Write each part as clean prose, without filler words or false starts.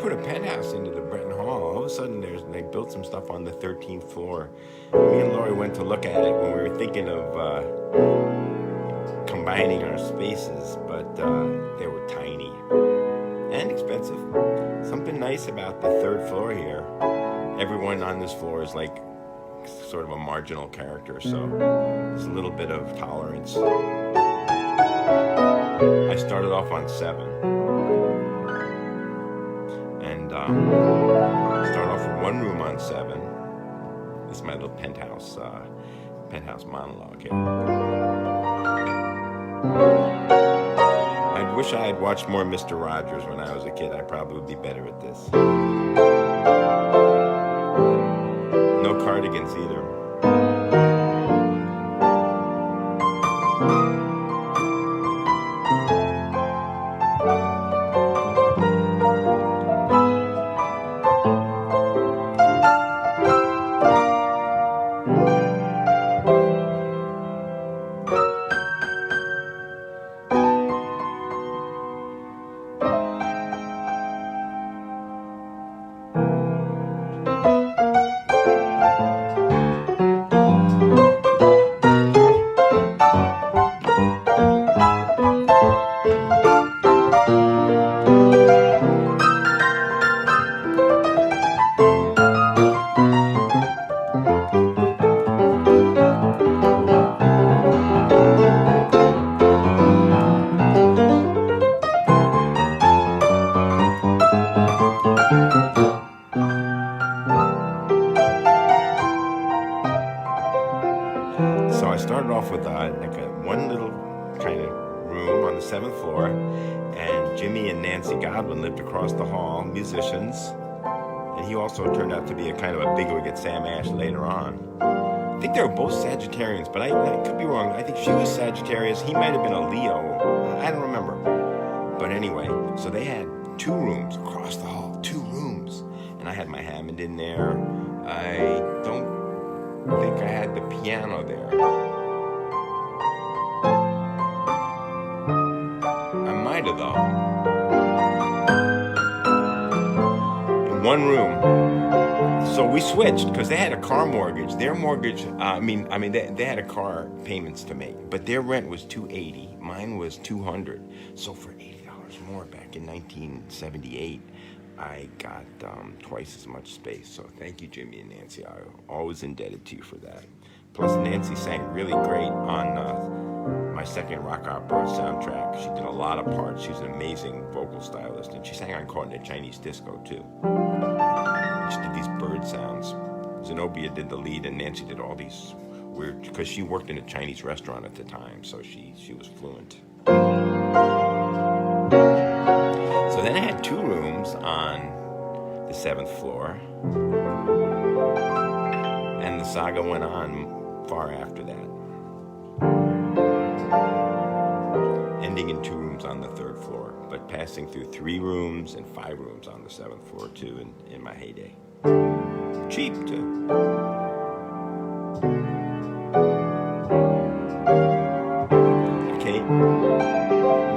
put a penthouse into the Bretton Hall, all of a sudden they built some stuff on the 13th floor. Me and Lori went to look at it when we were thinking of combining our spaces, but they were tiny and expensive. Something nice about the third floor here. Everyone on this floor is like sort of a marginal character, so there's a little bit of tolerance. I started off on 7. And start off with one room on 7. This is my little penthouse monologue here. I wish I had watched more Mr. Rogers when I was a kid. I probably would be better at this. No cardigans either. So I started off with one little kind of room on the 7th floor, and Jimmy and Nancy Godwin lived across the hall, musicians, and he also turned out to be a kind of a bigwig at Sam Ash later on. I think they were both Sagittarians, but I could be wrong. I think she was Sagittarius. He might have been a Leo. I don't remember. But anyway, so they had 2 rooms across the hall, 2 rooms. And I had my Hammond in there. I don't think I had the piano there. I might have, though. In one room. So we switched because they had a car mortgage. Their mortgage, they had a car payments to make, but their rent was $280. Mine was $200. So for $80 more back in 1978, I got twice as much space. So thank you, Jimmy and Nancy. I'm always indebted to you for that. Plus, Nancy sang really great on my second rock opera soundtrack. She did a lot of parts. She's an amazing vocal stylist, and she sang on Caught in a Chinese Disco too. She did these bird sounds. Zenobia did the lead, and Nancy did all these weird, because she worked in a Chinese restaurant at the time, so she was fluent. So then I had 2 rooms on the 7th floor, and the saga went on far after that, ending in 2 rooms on the 3rd floor, but passing through 3 rooms and 5 rooms on the 7th floor too in my heyday. Cheap too. Okay.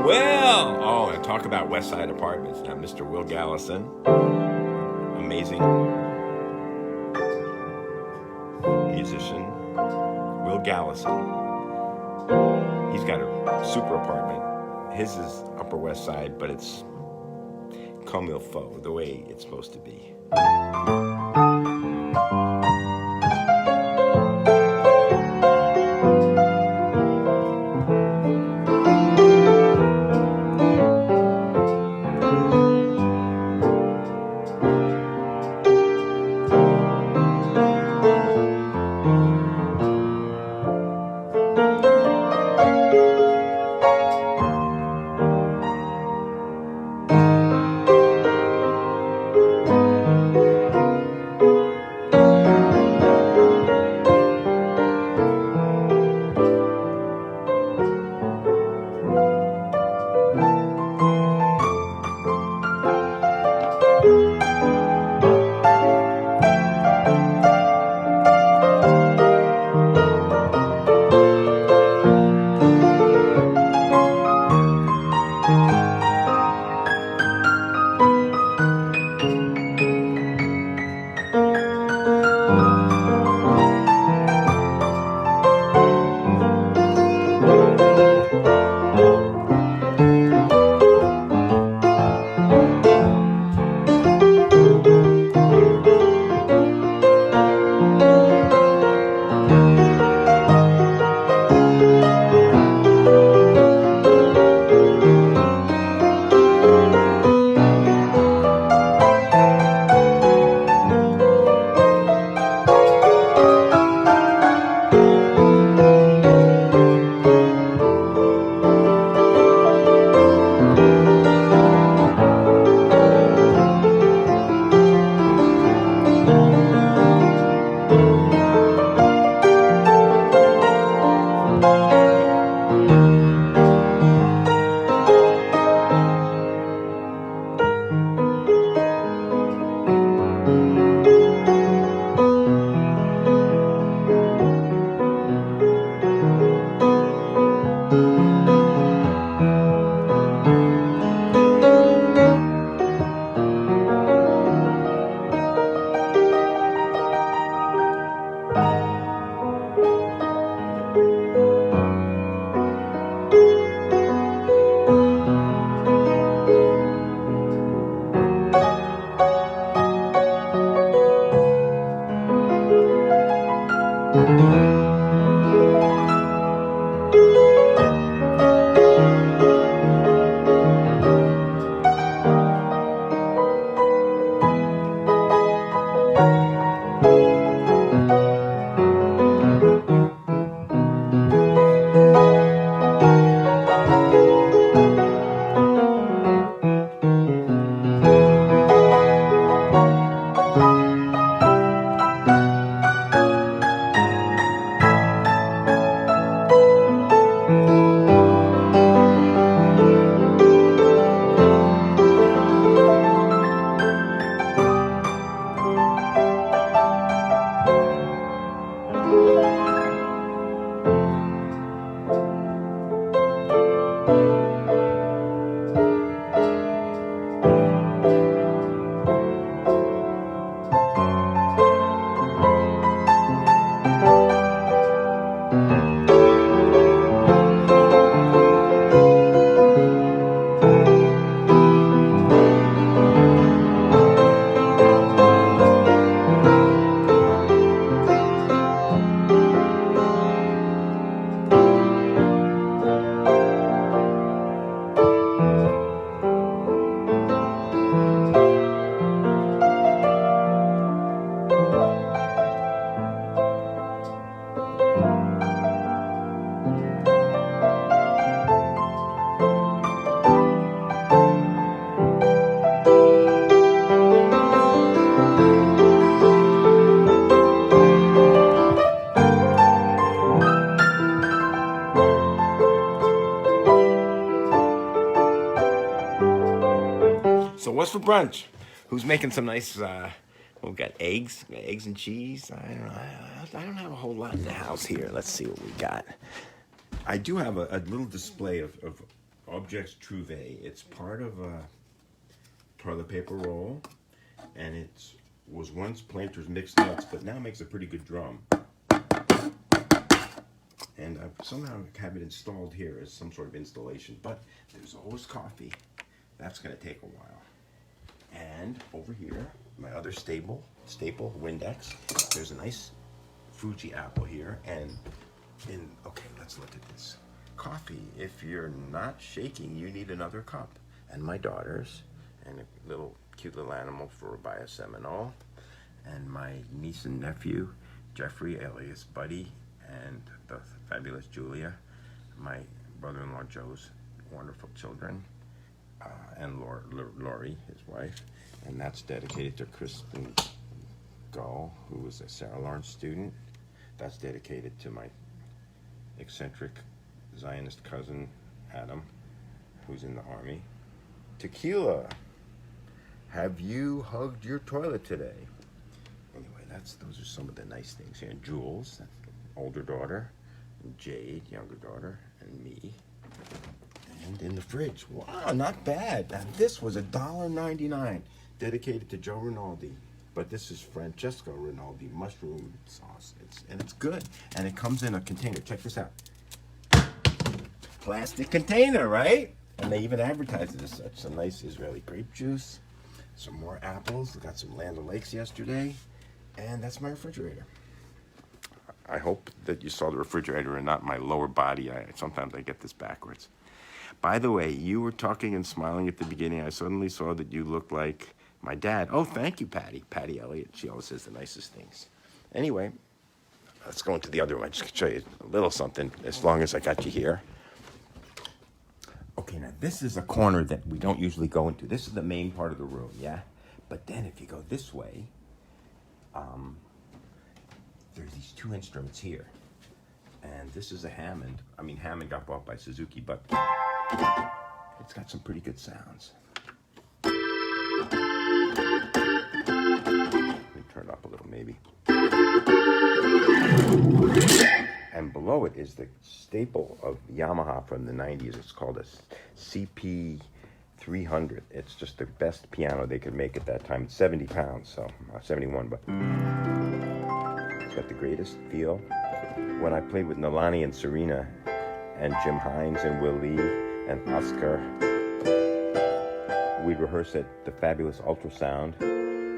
Well, and talk about West Side Apartments. Now, Mr. Will Gallison, amazing musician. Will Gallison. He's got a super apartment. His is Upper West Side, but it's comme il faut, the way it's supposed to be. for brunch. Who's making some nice, we've got eggs and cheese. I don't know. I don't have a whole lot in the house here. Let's see what we got. I do have a little display of Objects Trouvé. It's part of a toilet paper roll, and it was once Planter's Mixed Nuts, but now makes a pretty good drum. And I somehow have it installed here as some sort of installation, but there's always coffee. That's going to take a while. And over here, my other staple, Windex. There's a nice Fuji apple here, and okay, let's look at this. Coffee, if you're not shaking, you need another cup. And my daughters, and a cute little animal for Rabia Seminole, and my niece and nephew, Jeffrey, alias Buddy, and the fabulous Julia, my brother-in-law Joe's wonderful children, and Lori, his wife, and that's dedicated to Kristen Gull, who was a Sarah Lawrence student. That's dedicated to my eccentric Zionist cousin, Adam, who's in the army. Tequila, have you hugged your toilet today? Anyway, those are some of the nice things here. And Jules, that's the older daughter, and Jade, younger daughter, and me. And in the fridge, wow, not bad. Now, this was $1.99, dedicated to Joe Rinaldi. But this is Francesco Rinaldi mushroom sauce. It's good. And it comes in a container. Check this out. Plastic container, right? And they even advertise it as such. Some nice Israeli grape juice. Some more apples. We got some Land O'Lakes yesterday. And that's my refrigerator. I hope that you saw the refrigerator and not my lower body. Sometimes I get this backwards. By the way, you were talking and smiling at the beginning. I suddenly saw that you looked like my dad. Oh, thank you, Patty. Patty Elliott. She always says the nicest things. Anyway, let's go into the other room. I just can show you a little something as long as I got you here. Okay, now this is a corner that we don't usually go into. This is the main part of the room, yeah? But then if you go this way, there's these two instruments here. And this is a Hammond. I mean, Hammond got bought by Suzuki, but it's got some pretty good sounds. Let me turn it up a little, maybe. And below it is the staple of Yamaha from the 90s. It's called a CP 300. It's just the best piano they could make at that time. It's 70 pounds, so 71, but it's got the greatest feel. When I played with Nalani and Serena and Jim Hines and Willie and Oscar, we'd rehearse at the fabulous Ultrasound,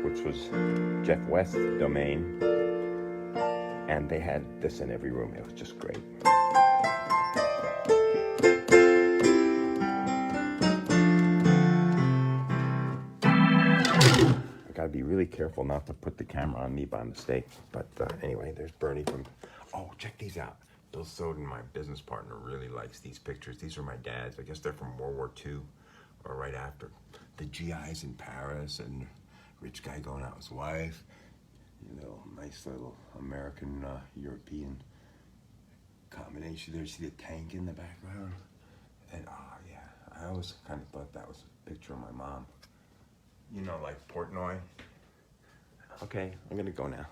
which was Jeff West's domain, and they had this in every room. It was just great. I gotta be really careful not to put the camera on me by mistake, but anyway, there's Bernie from, oh, check these out. Bill Soden, my business partner, really likes these pictures. These are my dad's. I guess they're from World War II or right after. The GIs in Paris and rich guy going out with his wife. You know, nice little American, European combination there. See the tank in the background? And, oh, yeah, I always kind of thought that was a picture of my mom. You know, like Portnoy. Okay, I'm going to go now.